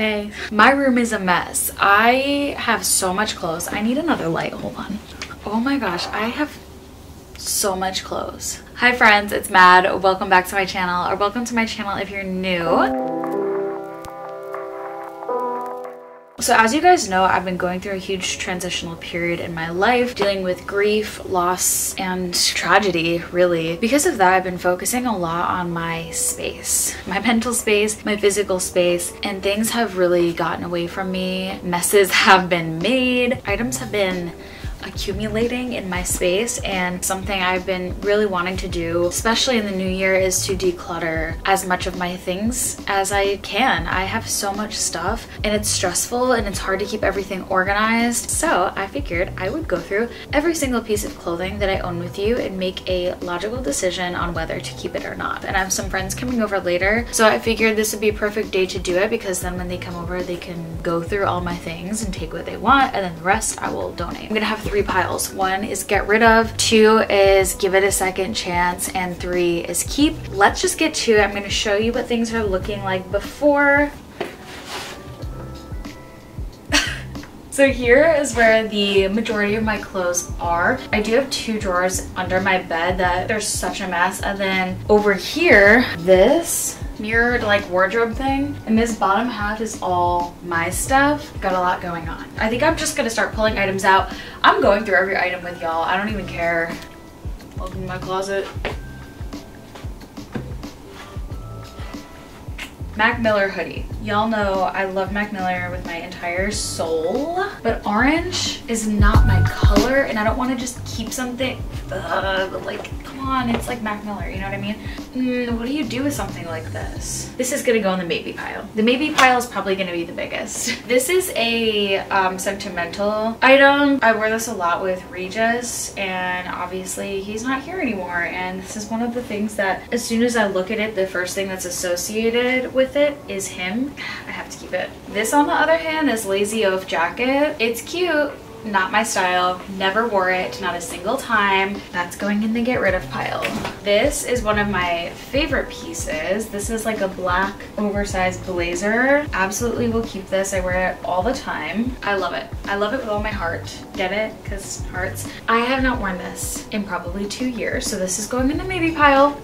Hey, my room is a mess. I have so much clothes. I need another light. Hold on. Oh my gosh, I have so much clothes. Hi friends, it's Mad. Welcome back to my channel, or welcome to my channel if you're new. So as you guys know, I've been going through a huge transitional period in my life, dealing with grief, loss, and tragedy, really. Because of that, I've been focusing a lot on my space, my mental space, my physical space, and things have really gotten away from me. Messes have been made, items have been accumulating in my space, and something I've been really wanting to do, especially in the new year, is to declutter as much of my things as I can. I have so much stuff and it's stressful and it's hard to keep everything organized. So I figured I would go through every single piece of clothing that I own with you and make a logical decision on whether to keep it or not. And I have some friends coming over later, so I figured this would be a perfect day to do it, because then when they come over they can go through all my things and take what they want, and then the rest I will donate. I'm gonna have 3 piles. 1 is get rid of, 2 is give it a second chance, and 3 is keep. Let's just get to it. I'm going to show you what things are looking like before. So here is where the majority of my clothes are. I do have 2 drawers under my bed that they're such a mess, and then over here, this mirrored like wardrobe thing, and this bottom half is all my stuff. Got a lot going on. I think I'm just gonna start pulling items out. I'm going through every item with y'all. I don't even care. Welcome to my closet. Mac Miller hoodie. Y'all know I love Mac Miller with my entire soul, but orange is not my color, and I don't want to just keep something. But like, come on, it's like Mac Miller, you know what I mean? What do you do with something like this? This is gonna go in the maybe pile. The maybe pile is probably gonna be the biggest. This is a sentimental item. I wear this a lot with Regis, and obviously he's not here anymore, and this is one of the things that as soon as I look at it, the first thing that's associated with it is him. I have to keep it. This, on the other hand, is Lazy Oaf jacket. It's cute. Not my style, never wore it, not a single time. That's going in the get rid of pile. This is one of my favorite pieces. This is like a black oversized blazer. Absolutely will keep this. I wear it all the time. I love it. I love it with all my heart. Get it? Because hearts. I have not worn this in probably 2 years, so this is going in the maybe pile.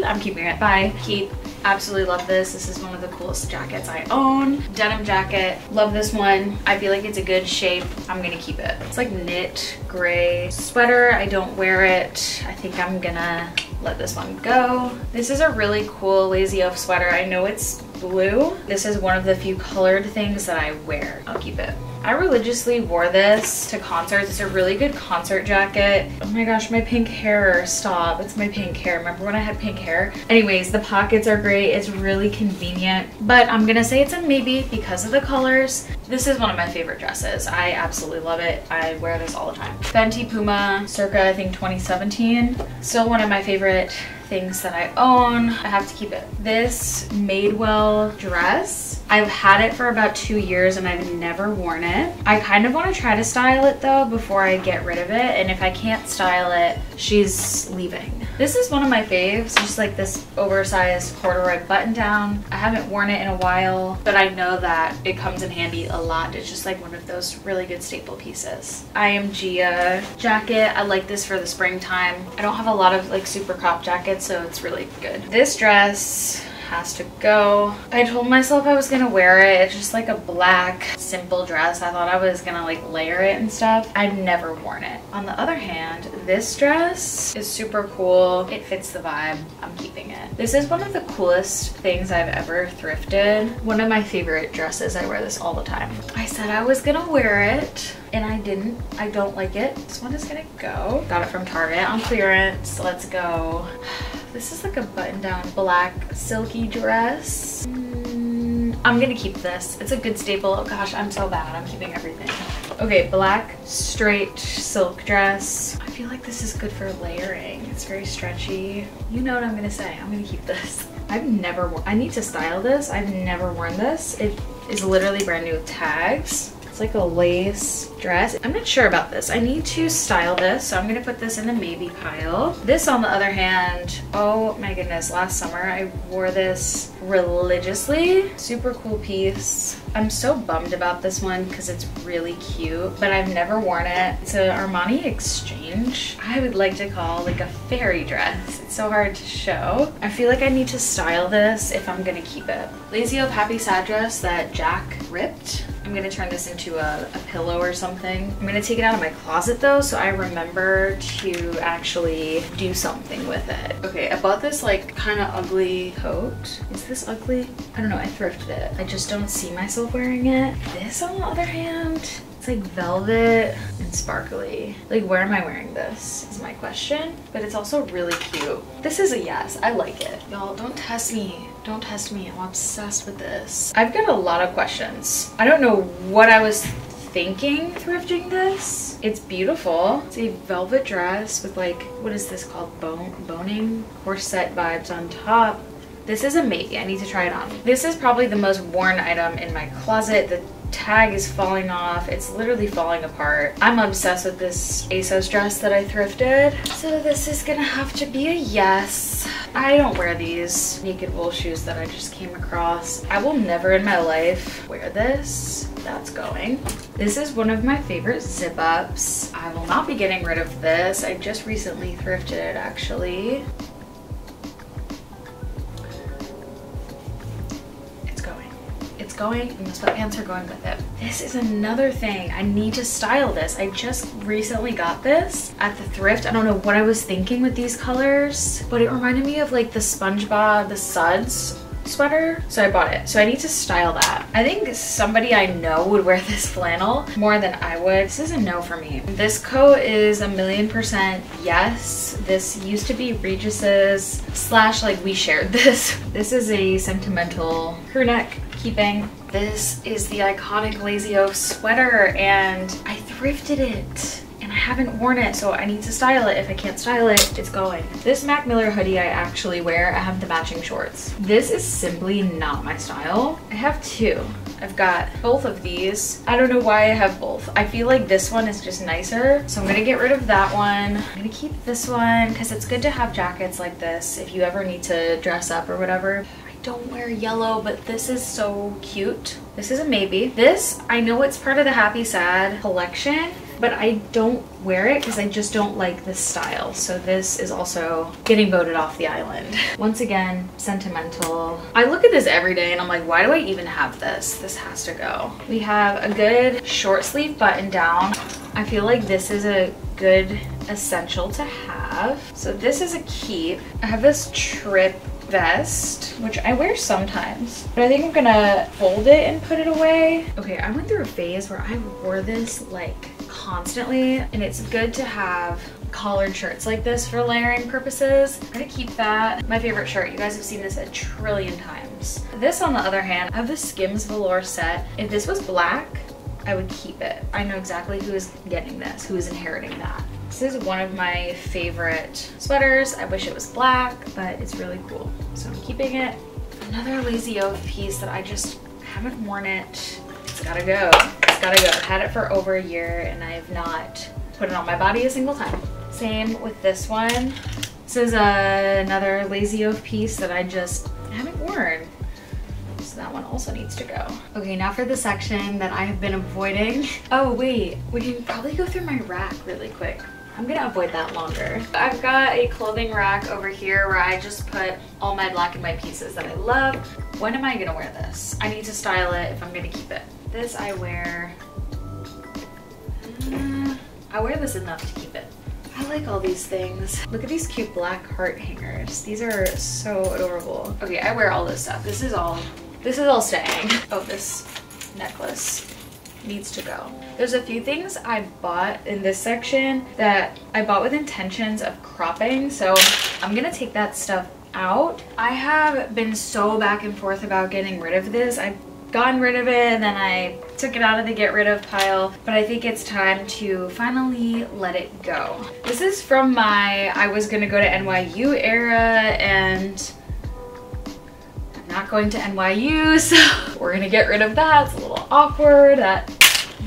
I'm keeping it. Bye. Keep. Absolutely love this. This is one of the coolest jackets I own. Denim jacket. Love this one. I feel like it's a good shape. I'm gonna keep it. It's like knit gray sweater. I don't wear it. I think I'm gonna let this one go. This is a really cool Lazy Oaf sweater. I know it's blue. This is one of the few colored things that I wear. I'll keep it. I religiously wore this to concerts. It's a really good concert jacket. Oh my gosh, my pink hair. Stop. It's my pink hair. Remember when I had pink hair? Anyways, the pockets are great. It's really convenient, but I'm gonna say it's a maybe because of the colors. This is one of my favorite dresses. I absolutely love it. I wear this all the time. Fenty Puma, circa I think 2017. Still one of my favorite things that I own. I have to keep it. This Madewell dress, I've had it for about 2 years and I've never worn it. I kind of want to try to style it though before I get rid of it, and if I can't style it, she's leaving. This is one of my faves, just like this oversized corduroy button down. I haven't worn it in a while, but I know that it comes in handy a lot. It's just like one of those really good staple pieces. I Am Gia jacket. I like this for the springtime. I don't have a lot of like super crop jackets, so it's really good. This dress has to go. I told myself I was gonna wear it. It's just like a black simple dress. I thought I was gonna like layer it and stuff. I've never worn it. On the other hand, this dress is super cool. It fits the vibe. I'm keeping it. This is one of the coolest things I've ever thrifted. One of my favorite dresses. I wear this all the time. I said I was gonna wear it, and I didn't. I don't like it. This one is gonna go. Got it from Target on clearance. Let's go. This is like a button-down black silky dress. I'm gonna keep this. It's a good staple. Oh gosh, I'm so bad. I'm keeping everything. Okay, black straight silk dress. I feel like this is good for layering. It's very stretchy. You know what I'm gonna say. I'm gonna keep this. I've never worn. I need to style this. I've never worn this. It is literally brand new with tags. It's like a lace dress. I'm not sure about this. I need to style this, so I'm gonna put this in the maybe pile. This, on the other hand, oh my goodness, last summer I wore this religiously. Super cool piece. I'm so bummed about this one because it's really cute, but I've never worn it. It's an Armani Exchange. I would like to call like a fairy dress. It's so hard to show. I feel like I need to style this if I'm gonna keep it. Lazy Oaf Happy Sad dress that Jack ripped. I'm gonna turn this into a pillow or something. I'm gonna take it out of my closet though, so I remember to actually do something with it. Okay, I bought this like kind of ugly coat. Is this ugly? I don't know, I thrifted it. I just don't see myself wearing it. This, on the other hand, it's like velvet and sparkly. Like, where am I wearing this is my question, but it's also really cute. This is a yes, I like it. Y'all, don't test me. Don't test me, I'm obsessed with this. I've got a lot of questions. I don't know what I was thinking thrifting this. It's beautiful. It's a velvet dress with like, what is this called? Boning? Corset vibes on top. This is a maybe, I need to try it on. This is probably the most worn item in my closet. The tag is falling off. It's literally falling apart. I'm obsessed with this ASOS dress that I thrifted. So this is gonna have to be a yes. I don't wear these naked wool shoes that I just came across. I will never in my life wear this. That's going. This is one of my favorite zip ups. I will not be getting rid of this. I just recently thrifted it actually. Going and the sweatpants are going with it. This is another thing. I need to style this. I just recently got this at the thrift. I don't know what I was thinking with these colors, but it reminded me of like the SpongeBob, the Suds sweater, so I bought it. So I need to style that. I think somebody I know would wear this flannel more than I would. This is a no for me. This coat is 1,000,000% yes. This used to be Regis's / like we shared this. This is a sentimental crew neck keeping. This is the iconic Lazy Oaf sweater and I thrifted it. I haven't worn it, so I need to style it. If I can't style it, it's going. This Mac Miller hoodie I actually wear. I have the matching shorts. This is simply not my style. I have two. I've got both of these. I don't know why I have both. I feel like this one is just nicer, so I'm gonna get rid of that one. I'm gonna keep this one because it's good to have jackets like this if you ever need to dress up or whatever. Don't wear yellow, but this is so cute. This is a maybe. This, I know it's part of the Happy Sad collection, but I don't wear it because I just don't like this style. So this is also getting voted off the island. Once again, sentimental. I look at this every day and I'm like, why do I even have this? This has to go. We have a good short sleeve button down. I feel like this is a good essential to have. So this is a keep. I have this Trip vest, which I wear sometimes, but I think I'm gonna fold it and put it away. Okay, I went through a phase where I wore this like constantly, and it's good to have collared shirts like this for layering purposes. I'm gonna keep that. My favorite shirt. You guys have seen this a trillion times. This, on the other hand, I have the Skims velour set. If this was black, I would keep it. I know exactly who is getting this, who is inheriting that. This is one of my favorite sweaters. I wish it was black, but it's really cool. So I'm keeping it. Another Lazy Oaf piece that I just haven't worn it. It's gotta go. It's gotta go. I've had it for over a year and I have not put it on my body a single time. Same with this one. This is another Lazy Oaf piece that I just haven't worn. So that one also needs to go. Okay, now for the section that I have been avoiding. Oh wait, we can probably go through my rack really quick. I'm gonna avoid that longer. I've got a clothing rack over here where I just put all my black and white pieces that I love. When am I gonna wear this? I need to style it if I'm gonna keep it. This I wear this enough to keep it. I like all these things. Look at these cute black heart hangers. These are so adorable. Okay, I wear all this stuff. This is all staying. Oh, this necklace needs to go. There's a few things I bought in this section that I bought with intentions of cropping, so I'm gonna take that stuff out. I have been so back and forth about getting rid of this. I've gotten rid of it and then I took it out of the get rid of pile, but I think it's time to finally let it go. This is from my I was gonna go to NYU era, and I'm not going to NYU, so we're gonna get rid of that. It's a little awkward. That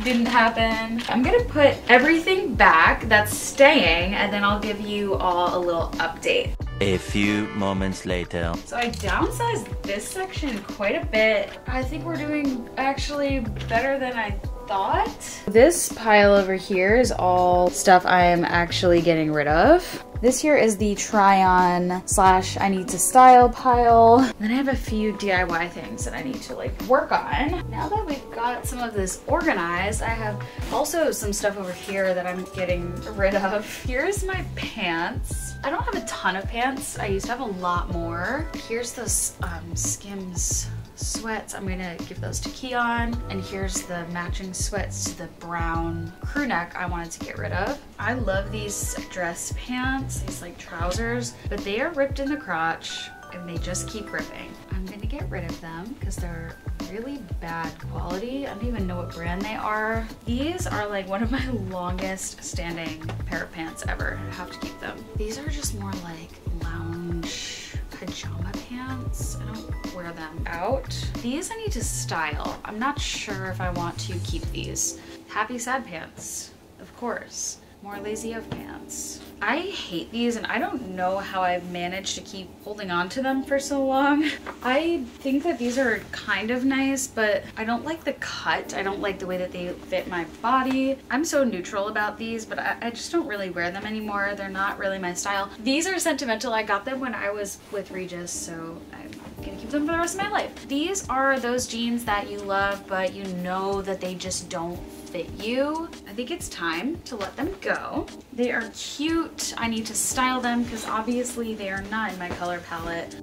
didn't happen. I'm gonna put everything back that's staying, and then I'll give you all a little update. A few moments later. So I downsized this section quite a bit. I think we're doing actually better than I thought. This pile over here is all stuff I am actually getting rid of. This here is the try on slash I need to style pile. Then I have a few DIY things that I need to like work on. Now that we've got some of this organized, I have also some stuff over here that I'm getting rid of. Here's my pants. I don't have a ton of pants. I used to have a lot more. Here's those Skims sweats. I'm gonna give those to Keon. And here's the matching sweats to the brown crew neck I wanted to get rid of. I love these dress pants, these like trousers, but they are ripped in the crotch and they just keep ripping. I'm gonna get rid of them because they're really bad quality. I don't even know what brand they are. These are like one of my longest standing pair of pants ever. I have to keep them. These are just more like lounge pajama pants. I don't wear them out. These I need to style. I'm not sure if I want to keep these. Happy sad pants, of course. More lazy of pants. I hate these and I don't know how I've managed to keep holding on to them for so long. I think that these are kind of nice, but I don't like the cut. I don't like the way that they fit my body. I'm so neutral about these, but I just don't really wear them anymore. They're not really my style. These are sentimental. I got them when I was with Regis, so I'm gonna keep them for the rest of my life. These are those jeans that you love, but you know that they just don't fit you. I think it's time to let them go. They are cute. I need to style them because obviously they are not in my color palette.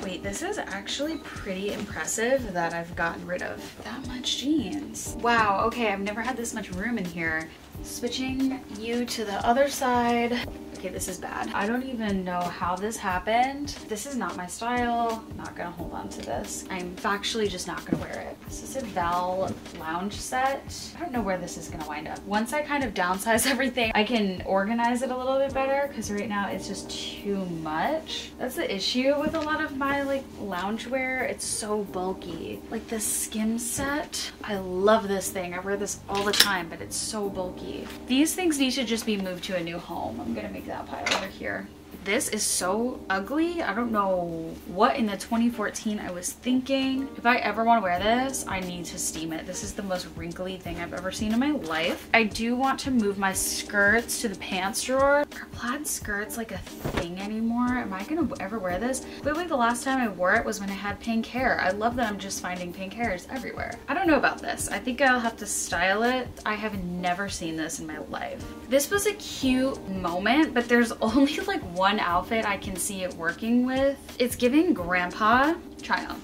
Wait, this is actually pretty impressive that I've gotten rid of that much jeans. Wow, okay, I've never had this much room in here. Switching you to the other side. Okay, this is bad. I don't even know how this happened. This is not my style. I'm not gonna hold on to this. I'm factually just not gonna wear it. This is a Val lounge set. I don't know where this is gonna wind up. Once I kind of downsize everything, I can organize it a little bit better because right now it's just too much. That's the issue with a lot of my like loungewear. It's so bulky. Like the Skims set, I love this thing. I wear this all the time, but it's so bulky. These things need to just be moved to a new home. I'm gonna make that pile over here. This is so ugly. I don't know what in the 2014 I was thinking. If I ever want to wear this, I need to steam it. This is the most wrinkly thing I've ever seen in my life. I do want to move my skirts to the pants drawer. Are plaid skirts like a thing anymore? Am I gonna ever wear this? Clearly the last time I wore it was when I had pink hair. I love that I'm just finding pink hairs everywhere. I don't know about this. I think I'll have to style it. I have never seen this in my life. This was a cute moment, but there's only like one outfit I can see it working with. It's giving grandpa. Try on.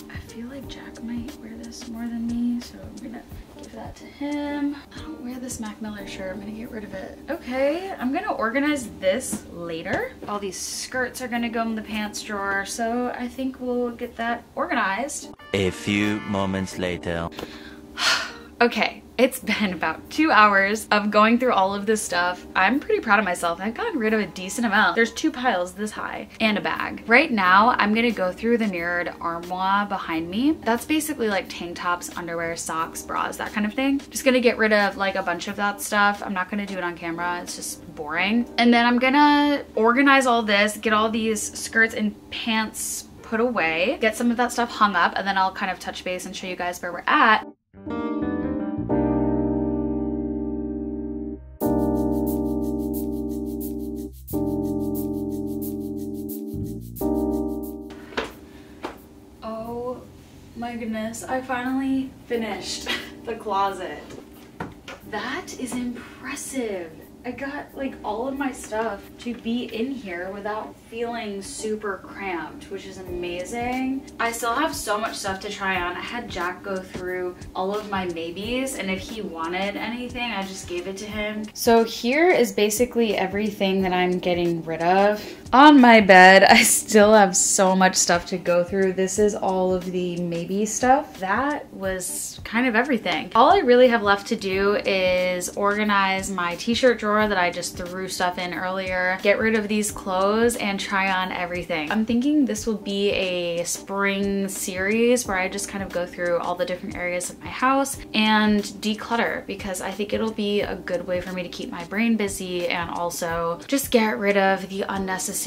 I feel like Jack might wear this more than me, so I'm gonna give that to him. I don't wear this Mac Miller shirt. I'm gonna get rid of it. Okay, I'm gonna organize this later. All these skirts are gonna go in the pants drawer, so I think we'll get that organized. A few moments later. Okay, it's been about 2 hours of going through all of this stuff. I'm pretty proud of myself. I've gotten rid of a decent amount. There's 2 piles this high and a bag. Right now, I'm gonna go through the mirrored armoire behind me. That's basically like tank tops, underwear, socks, bras, that kind of thing. Just gonna get rid of like a bunch of that stuff. I'm not gonna do it on camera. It's just boring. And then I'm gonna organize all this, get all these skirts and pants put away, get some of that stuff hung up, and then I'll kind of touch base and show you guys where we're at. Oh my goodness, I finally finished the closet. That is impressive. I got like all of my stuff to be in here without feeling super cramped, which is amazing. I still have so much stuff to try on. I had Jack go through all of my maybes, and if he wanted anything, I just gave it to him. So here is basically everything that I'm getting rid of. On my bed, I still have so much stuff to go through. This is all of the maybe stuff. That was kind of everything. All I really have left to do is organize my t-shirt drawer that I just threw stuff in earlier, get rid of these clothes, and try on everything. I'm thinking this will be a spring series where I just kind of go through all the different areas of my house and declutter, because I think it'll be a good way for me to keep my brain busy and also just get rid of the unnecessary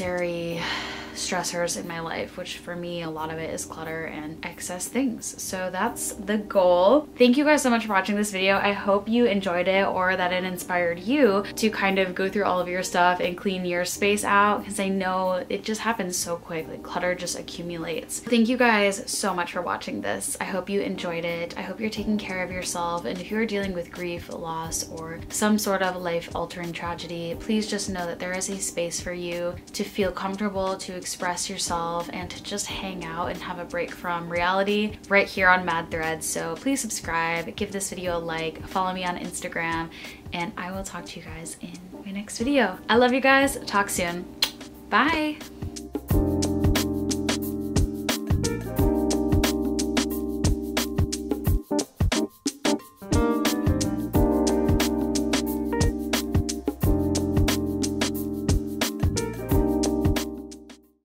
stressors in my life, which for me, a lot of it is clutter and excess things. So that's the goal. Thank you guys so much for watching this video. I hope you enjoyed it, or that it inspired you to kind of go through all of your stuff and clean your space out, because I know it just happens so quick. Like, clutter just accumulates. Thank you guys so much for watching this. I hope you enjoyed it. I hope you're taking care of yourself, and if you're dealing with grief, loss, or some sort of life-altering tragedy, please just know that there is a space for you to feel comfortable, to express yourself, and to just hang out and have a break from reality right here on Mad Threads. So please subscribe, give this video a like, follow me on Instagram, and I will talk to you guys in my next video. I love you guys. Talk soon. Bye.